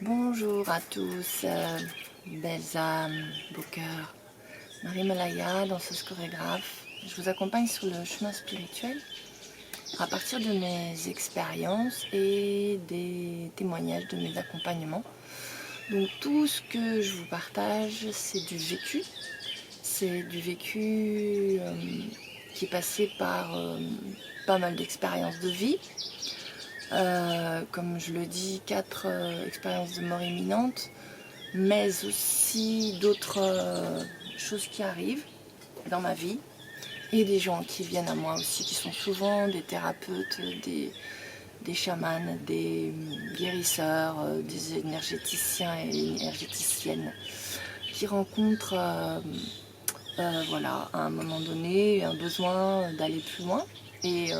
Bonjour à tous, belles âmes, beaux cœurs. Marie Malaya, danseuse chorégraphe. Je vous accompagne sur le chemin spirituel à partir de mes expériences et des témoignages de mes accompagnements. Donc tout ce que je vous partage, c'est du vécu. C'est du vécu qui est passé par pas mal d'expériences de vie. Comme je le dis, 4 expériences de mort imminente, mais aussi d'autres choses qui arrivent dans ma vie et des gens qui viennent à moi aussi, qui sont souvent des thérapeutes, des chamans, des guérisseurs, des énergéticiens et énergéticiennes qui rencontrent voilà, à un moment donné un besoin d'aller plus loin. Et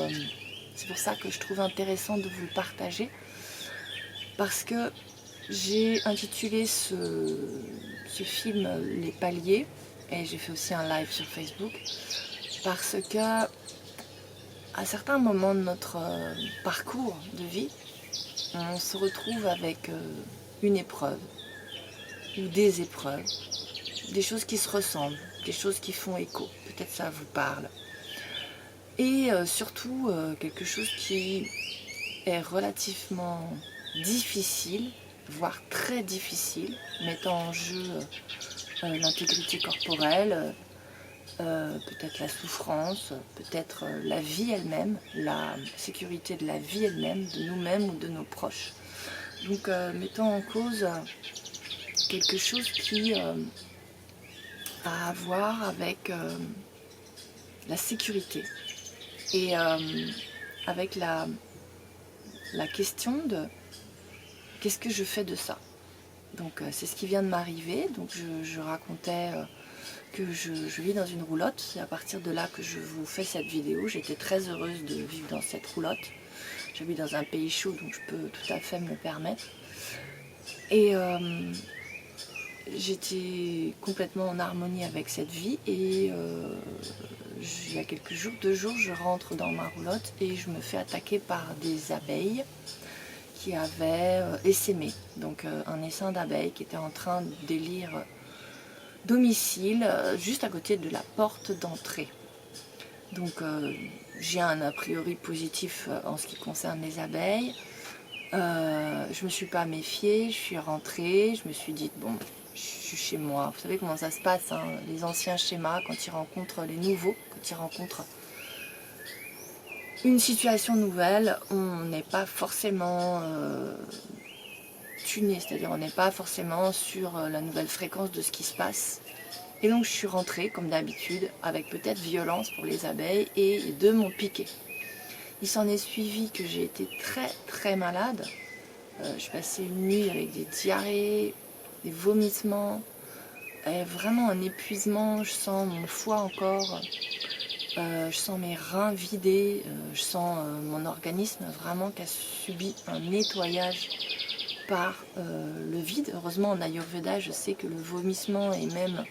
c'est pour ça que je trouve intéressant de vous le partager, parce que j'ai intitulé ce film Les Paliers, et j'ai fait aussi un live sur Facebook, parce que à certains moments de notre parcours de vie, on se retrouve avec une épreuve ou des épreuves, des choses qui se ressemblent, des choses qui font écho, peut-être ça vous parle. Et surtout quelque chose qui est relativement difficile, voire très difficile, mettant en jeu l'intégrité corporelle, peut-être la souffrance, peut-être la vie elle-même, la sécurité de la vie elle-même, de nous-mêmes ou de nos proches. Donc mettant en cause quelque chose qui a à voir avec la sécurité et avec la question de qu'est-ce que je fais de ça. Donc c'est ce qui vient de m'arriver. Donc je racontais que je vis dans une roulotte. C'est à partir de là que je vous fais cette vidéo. J'étais très heureuse de vivre dans cette roulotte. J'habite dans un pays chaud, donc je peux tout à fait me le permettre. Et j'étais complètement en harmonie avec cette vie. Et il y a quelques jours, 2 jours, je rentre dans ma roulotte et je me fais attaquer par des abeilles qui avaient essaimé. Donc un essaim d'abeilles qui était en train d'élire domicile juste à côté de la porte d'entrée. Donc j'ai un a priori positif en ce qui concerne les abeilles. Je ne me suis pas méfiée, je suis rentrée, je me suis dit bon, je suis chez moi. Vous savez comment ça se passe, hein, les anciens schémas, quand ils rencontrent les nouveaux, quand ils rencontrent une situation nouvelle, on n'est pas forcément tuné, c'est-à-dire on n'est pas forcément sur la nouvelle fréquence de ce qui se passe. Et donc je suis rentrée comme d'habitude avec peut-être violence pour les abeilles et 2 m'ont piqué. Il s'en est suivi que j'ai été très très malade. Je passais une nuit avec des diarrhées, des vomissements, et vraiment un épuisement. Je sens mon foie encore, je sens mes reins vidés, je sens mon organisme vraiment qui a subi un nettoyage par le vide. Heureusement en Ayurveda, je sais que le vomissement et même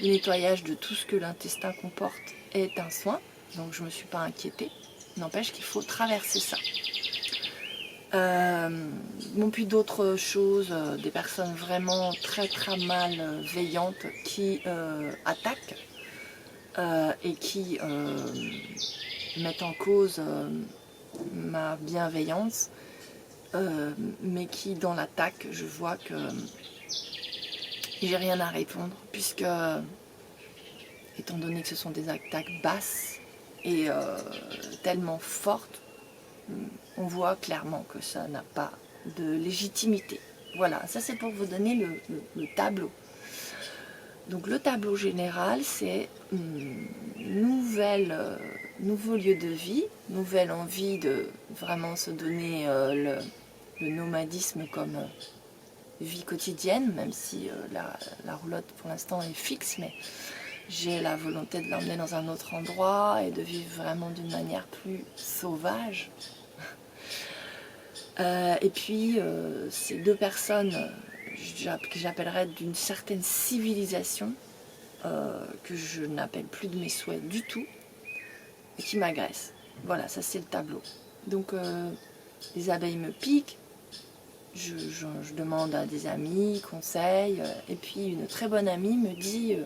le nettoyage de tout ce que l'intestin comporte est un soin, donc je ne me suis pas inquiétée. N'empêche qu'il faut traverser ça. Bon, puis d'autres choses, des personnes vraiment très très malveillantes qui attaquent et qui mettent en cause ma bienveillance, mais qui dans l'attaque, je vois que j'ai rien à répondre, puisque étant donné que ce sont des attaques basses et tellement fortes, on voit clairement que ça n'a pas de légitimité. Voilà, ça c'est pour vous donner le tableau. Donc le tableau général, c'est nouveau lieu de vie, nouvelle envie de vraiment se donner le nomadisme comme vie quotidienne, même si la roulotte pour l'instant est fixe, mais j'ai la volonté de l'emmener dans un autre endroit et de vivre vraiment d'une manière plus sauvage. Et puis ces 2 personnes que j'appellerais d'une certaine civilisation, que je n'appelle plus de mes souhaits du tout, et qui m'agressent. Voilà, ça c'est le tableau. Donc les abeilles me piquent, je demande à des amis, conseils, et puis une très bonne amie me dit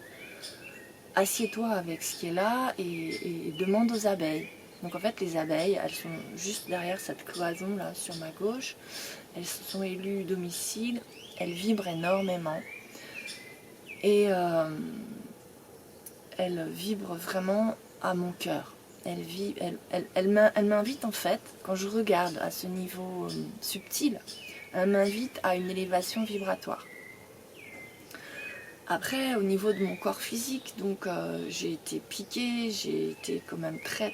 assieds-toi avec ce qui est là et demande aux abeilles. Donc en fait les abeilles, elles sont juste derrière cette cloison là sur ma gauche, elles se sont élues domicile, elles vibrent énormément et elles vibrent vraiment à mon cœur. Elle m'invite en fait, quand je regarde à ce niveau subtil, elle m'invite à une élévation vibratoire. Après, au niveau de mon corps physique, donc j'ai été piquée, j'ai été quand même très,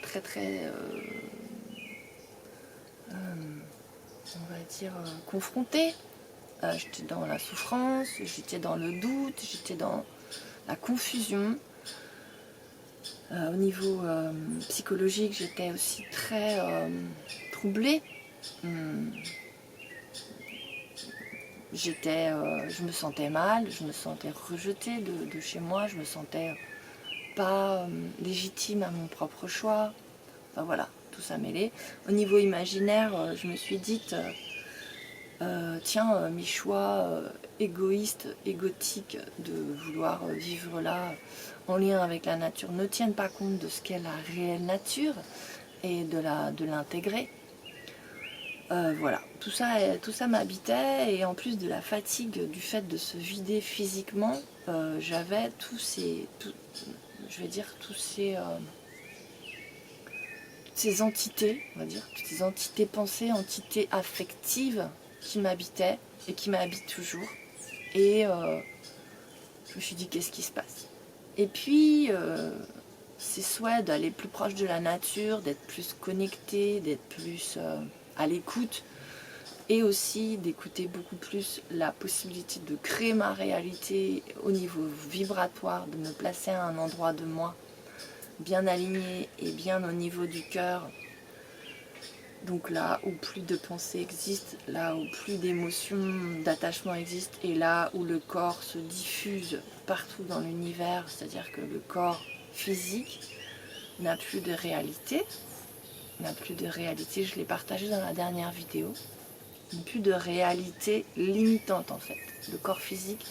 on va dire, confrontée. J'étais dans la souffrance, j'étais dans le doute, j'étais dans la confusion. Au niveau psychologique, j'étais aussi très troublée. Je me sentais mal, je me sentais rejetée de chez moi, je me sentais pas légitime à mon propre choix. Enfin voilà, tout ça mêlé. Au niveau imaginaire, je me suis dite, tiens, mes choix égoïstes, égotiques de vouloir vivre là en lien avec la nature ne tiennent pas compte de ce qu'est la réelle nature et de l'intégrer. Voilà, tout ça m'habitait et en plus de la fatigue du fait de se vider physiquement, j'avais toutes ces entités, on va dire, toutes ces entités pensées, entités affectives qui m'habitaient et qui m'habitent toujours. Et je me suis dit, qu'est-ce qui se passe? Et puis, ces souhaits d'aller plus proche de la nature, d'être plus connecté, d'être plus à l'écoute, et aussi d'écouter beaucoup plus la possibilité de créer ma réalité au niveau vibratoire, de me placer à un endroit de moi bien aligné et bien au niveau du cœur. Donc là où plus de pensées existent, là où plus d'émotions, d'attachement existent, et là où le corps se diffuse partout dans l'univers, c'est-à-dire que le corps physique n'a plus de réalité, je l'ai partagé dans la dernière vidéo, plus de réalité limitante en fait. Le corps physique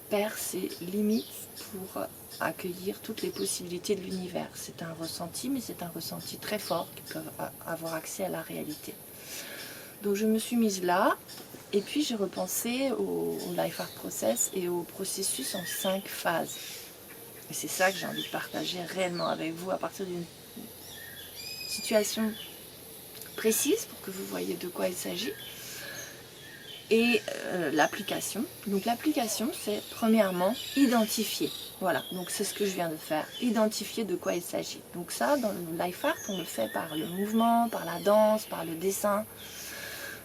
perd ses limites pour accueillir toutes les possibilités de l'univers. C'est un ressenti, mais c'est un ressenti très fort qui peut avoir accès à la réalité. Donc je me suis mise là, et puis j'ai repensé au Life Art Process et au processus en 5 phases. Et c'est ça que j'ai envie de partager réellement avec vous à partir d'une situation précise pour que vous voyez de quoi il s'agit. Et l'application. Donc l'application, c'est premièrement identifier. Voilà, donc c'est ce que je viens de faire, identifier de quoi il s'agit. Donc ça, dans le Life Art, on le fait par le mouvement, par la danse, par le dessin.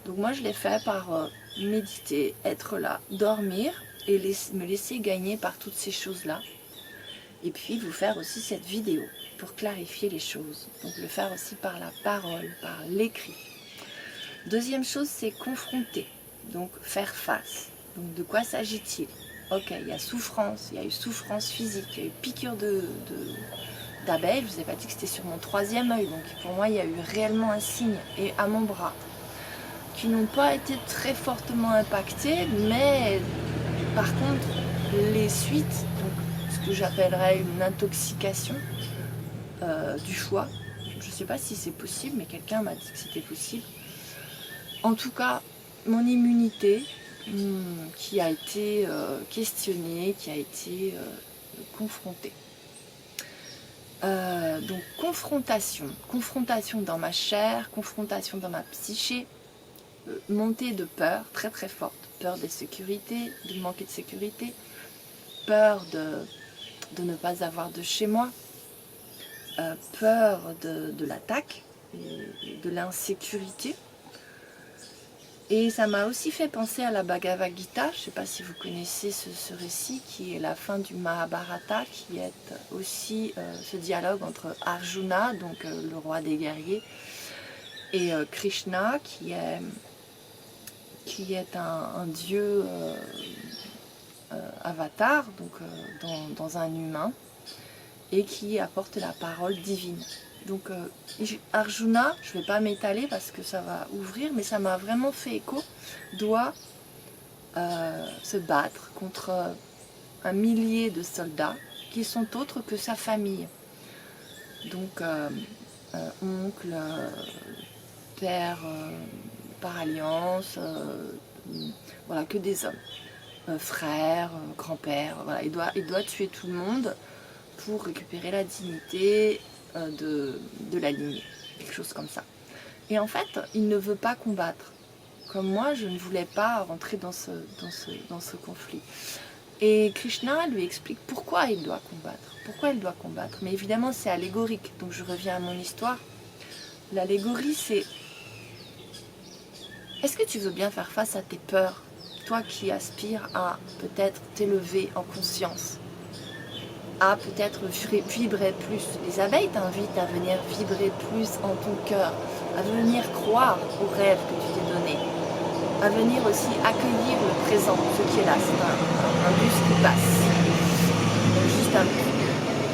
Donc moi, je l'ai fait par méditer, être là, dormir et me laisser gagner par toutes ces choses-là. Et puis vous faire aussi cette vidéo pour clarifier les choses. Donc le faire aussi par la parole, par l'écrit. Deuxième chose, c'est confronter. Donc faire face. Donc de quoi s'agit-il? Ok, il y a souffrance, il y a eu souffrance physique, il y a eu piqûre d'abeilles. Je ne vous ai pas dit que c'était sur mon 3e œil, donc pour moi il y a eu réellement un signe, et à mon bras, qui n'ont pas été très fortement impactés, mais par contre les suites, donc ce que j'appellerais une intoxication du foie, je ne sais pas si c'est possible, mais quelqu'un m'a dit que c'était possible. En tout cas, mon immunité qui a été questionnée, qui a été confrontée. Donc confrontation dans ma chair, confrontation dans ma psyché, montée de peur très très forte, peur d'insécurité, de manquer de sécurité, peur de ne pas avoir de chez moi, peur de l'attaque, de l'insécurité. Et ça m'a aussi fait penser à la Bhagavad Gita, je ne sais pas si vous connaissez ce récit, qui est la fin du Mahabharata, qui est aussi ce dialogue entre Arjuna, donc le roi des guerriers, et Krishna, qui est un dieu avatar, donc dans un humain, et qui apporte la parole divine. Donc Arjuna, je ne vais pas m'étaler parce que ça va ouvrir, mais ça m'a vraiment fait écho, doit se battre contre un millier de soldats qui sont autres que sa famille. Donc oncle, père par alliance, voilà, que des hommes. Frère, grand-père, voilà, il doit tuer tout le monde pour récupérer la dignité de la lignée, quelque chose comme ça. Et en fait, il ne veut pas combattre. Comme moi, je ne voulais pas rentrer dans ce conflit. Et Krishna lui explique pourquoi il doit combattre. Pourquoi il doit combattre. Mais évidemment, c'est allégorique. Donc je reviens à mon histoire. L'allégorie, c'est: est-ce que tu veux bien faire face à tes peurs, toi qui aspires à peut-être t'élever en conscience, à peut-être vibrer plus. Les abeilles t'invitent à venir vibrer plus en ton cœur, à venir croire aux rêves que tu t'es donnés, à venir aussi accueillir le présent, ce qui est là. C'est un bus qui passe. Donc juste un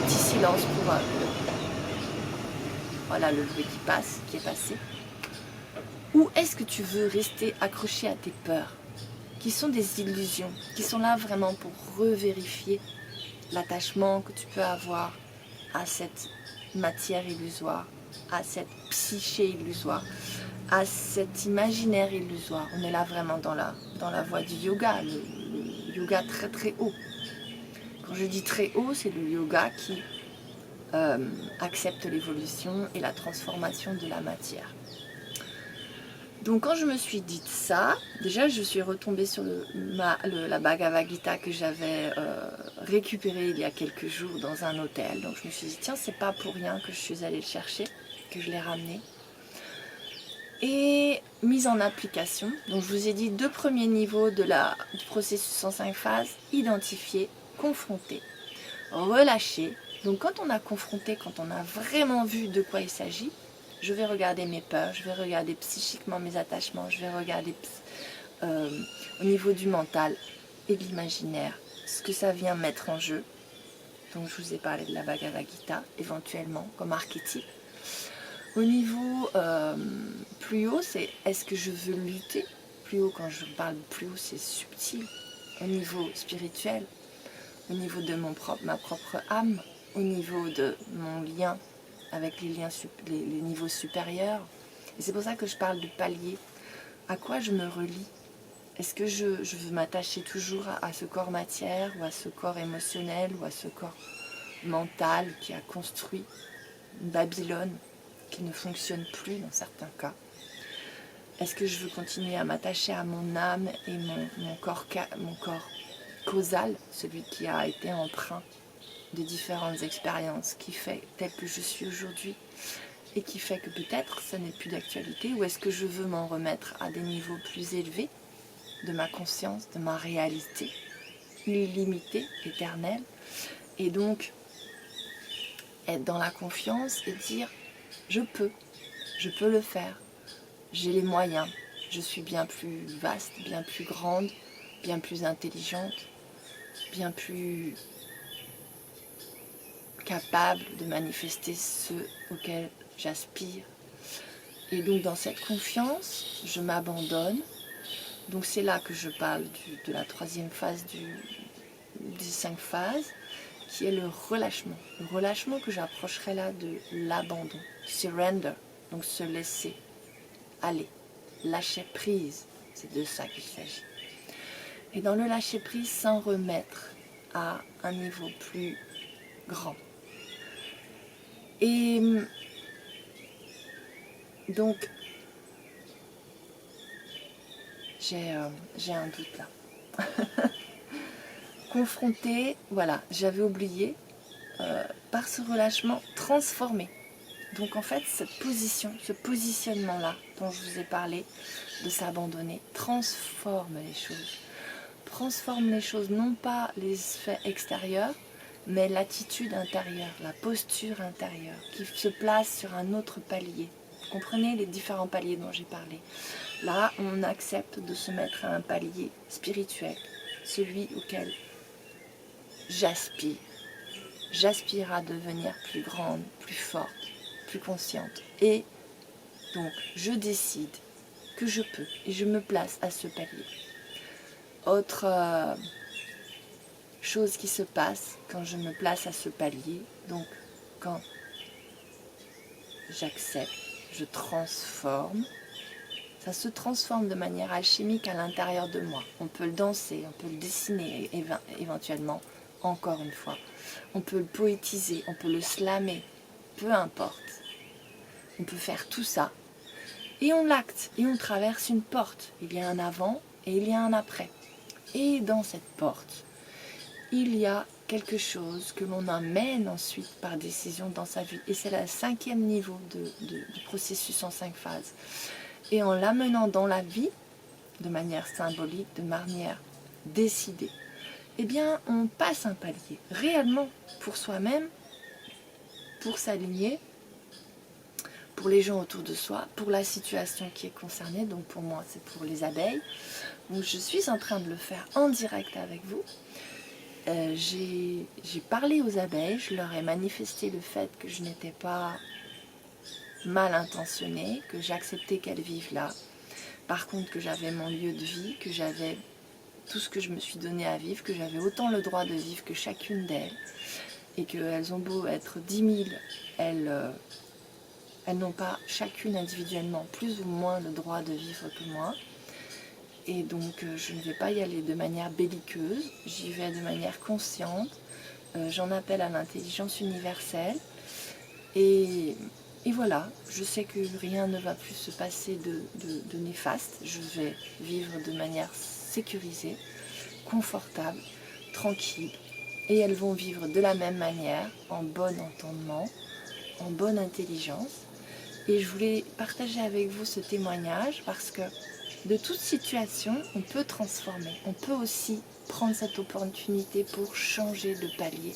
petit silence pour voilà, le bruit qui passe, qui est passé. Ou est-ce que tu veux rester accroché à tes peurs, qui sont des illusions, qui sont là vraiment pour revérifier l'attachement que tu peux avoir à cette matière illusoire, à cette psyché illusoire, à cet imaginaire illusoire. On est là vraiment dans la voie du yoga, le yoga très très haut. Quand je dis très haut, c'est le yoga qui accepte l'évolution et la transformation de la matière. Donc quand je me suis dit ça, déjà je suis retombée sur la Bhagavad Gita que j'avais récupérée il y a quelques jours dans un hôtel. Donc je me suis dit tiens, c'est pas pour rien que je suis allée le chercher, que je l'ai ramené. Et mise en application, donc je vous ai dit 2 premiers niveaux du processus en 5 phases: identifier, confronter, relâcher. Donc quand on a confronté, quand on a vraiment vu de quoi il s'agit, je vais regarder mes peurs, je vais regarder psychiquement mes attachements, je vais regarder au niveau du mental et de l'imaginaire, ce que ça vient mettre en jeu. Donc je vous ai parlé de la Bhagavad Gita, éventuellement, comme archétype. Au niveau plus haut, c'est est-ce que je veux lutter? Plus haut, quand je parle plus haut, c'est subtil. Au niveau spirituel, au niveau de ma propre âme, au niveau de mon lien avec les niveaux supérieurs. Et c'est pour ça que je parle de palier. À quoi je me relie? Est-ce que je veux m'attacher toujours à ce corps matière, ou à ce corps émotionnel, ou à ce corps mental qui a construit une Babylone qui ne fonctionne plus dans certains cas? Est-ce que je veux continuer à m'attacher à mon âme et mon corps causal, celui qui a été empreint de différentes expériences, qui fait tel que je suis aujourd'hui et qui fait que peut-être ça n'est plus d'actualité? Ou est-ce que je veux m'en remettre à des niveaux plus élevés de ma conscience, de ma réalité illimitée, éternelle, et donc être dans la confiance et dire je peux le faire, j'ai les moyens, je suis bien plus vaste, bien plus grande, bien plus intelligente, bien plus capable de manifester ce auquel j'aspire. Et donc dans cette confiance, je m'abandonne. Donc c'est là que je parle de la 3e phase des 5 phases, qui est le relâchement. Le relâchement que j'approcherai là de l'abandon, surrender, donc se laisser aller, lâcher prise, c'est de ça qu'il s'agit. Et dans le lâcher prise, s'en remettre à un niveau plus grand. Et donc, j'ai un doute là. Confronté, voilà, j'avais oublié, par ce relâchement, transformé. Donc en fait, cette position, ce positionnement-là dont je vous ai parlé, de s'abandonner, transforme les choses. Transforme les choses, non pas les faits extérieurs, mais l'attitude intérieure, la posture intérieure, qui se place sur un autre palier. Vous comprenez les différents paliers dont j'ai parlé? Là, on accepte de se mettre à un palier spirituel, celui auquel j'aspire. J'aspire à devenir plus grande, plus forte, plus consciente. Et donc, je décide que je peux et je me place à ce palier. Autre chose qui se passe quand je me place à ce palier, donc quand j'accepte, je transforme, ça se transforme de manière alchimique à l'intérieur de moi. On peut le danser, on peut le dessiner éventuellement, encore une fois. On peut le poétiser, on peut le slammer, peu importe. On peut faire tout ça. Et on l'acte, et on traverse une porte. Il y a un avant et il y a un après. Et dans cette porte, il y a quelque chose que l'on amène ensuite par décision dans sa vie. Et c'est le 5e niveau du processus en 5 phases. Et en l'amenant dans la vie, de manière symbolique, de manière décidée, eh bien, on passe un palier, réellement, pour soi-même, pour s'aligner, pour les gens autour de soi, pour la situation qui est concernée. Donc pour moi, c'est pour les abeilles. Donc je suis en train de le faire en direct avec vous. J'ai parlé aux abeilles, je leur ai manifesté le fait que je n'étais pas mal intentionnée, que j'acceptais qu'elles vivent là. Par contre, que j'avais mon lieu de vie, que j'avais tout ce que je me suis donné à vivre, que j'avais autant le droit de vivre que chacune d'elles, et qu'elles ont beau être 10 000, elles n'ont pas chacune individuellement plus ou moins le droit de vivre que moi. Et donc je ne vais pas y aller de manière belliqueuse, j'y vais de manière consciente, j'en appelle à l'intelligence universelle. Et voilà, je sais que rien ne va plus se passer de néfaste, je vais vivre de manière sécurisée, confortable, tranquille. Et elles vont vivre de la même manière, en bon entendement, en bonne intelligence. Et je voulais partager avec vous ce témoignage parce que de toute situation, on peut transformer. On peut aussi prendre cette opportunité pour changer de palier.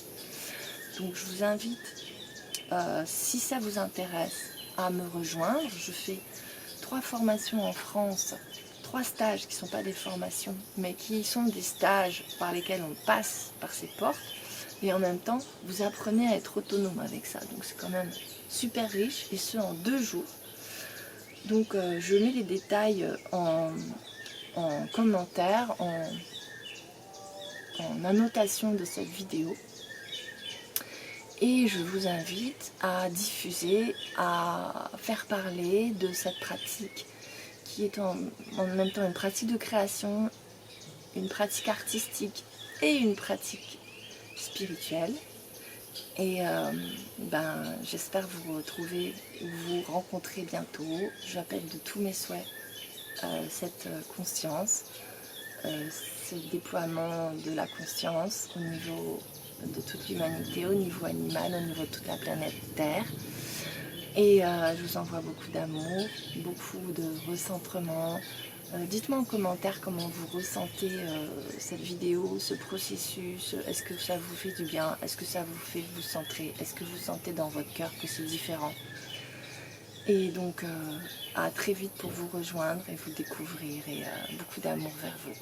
Donc je vous invite, si ça vous intéresse, à me rejoindre. Je fais 3 formations en France, 3 stages qui ne sont pas des formations, mais qui sont des stages par lesquels on passe par ces portes. Et en même temps, vous apprenez à être autonome avec ça. Donc c'est quand même super riche, et ce en 2 jours. Donc je mets les détails en commentaire, en annotation de cette vidéo. Et je vous invite à diffuser, à faire parler de cette pratique qui est en même temps une pratique de création, une pratique artistique et une pratique spirituelle. Et j'espère vous retrouver, vous rencontrer bientôt. J'appelle de tous mes souhaits cette conscience, ce déploiement de la conscience au niveau de toute l'humanité, au niveau animal, au niveau de toute la planète Terre. Et je vous envoie beaucoup d'amour, beaucoup de recentrement. Dites-moi en commentaire comment vous ressentez cette vidéo, ce processus. Est-ce que ça vous fait du bien? Est-ce que ça vous fait vous centrer? Est-ce que vous sentez dans votre cœur que c'est différent? Et donc à très vite pour vous rejoindre et vous découvrir, et beaucoup d'amour vers vous.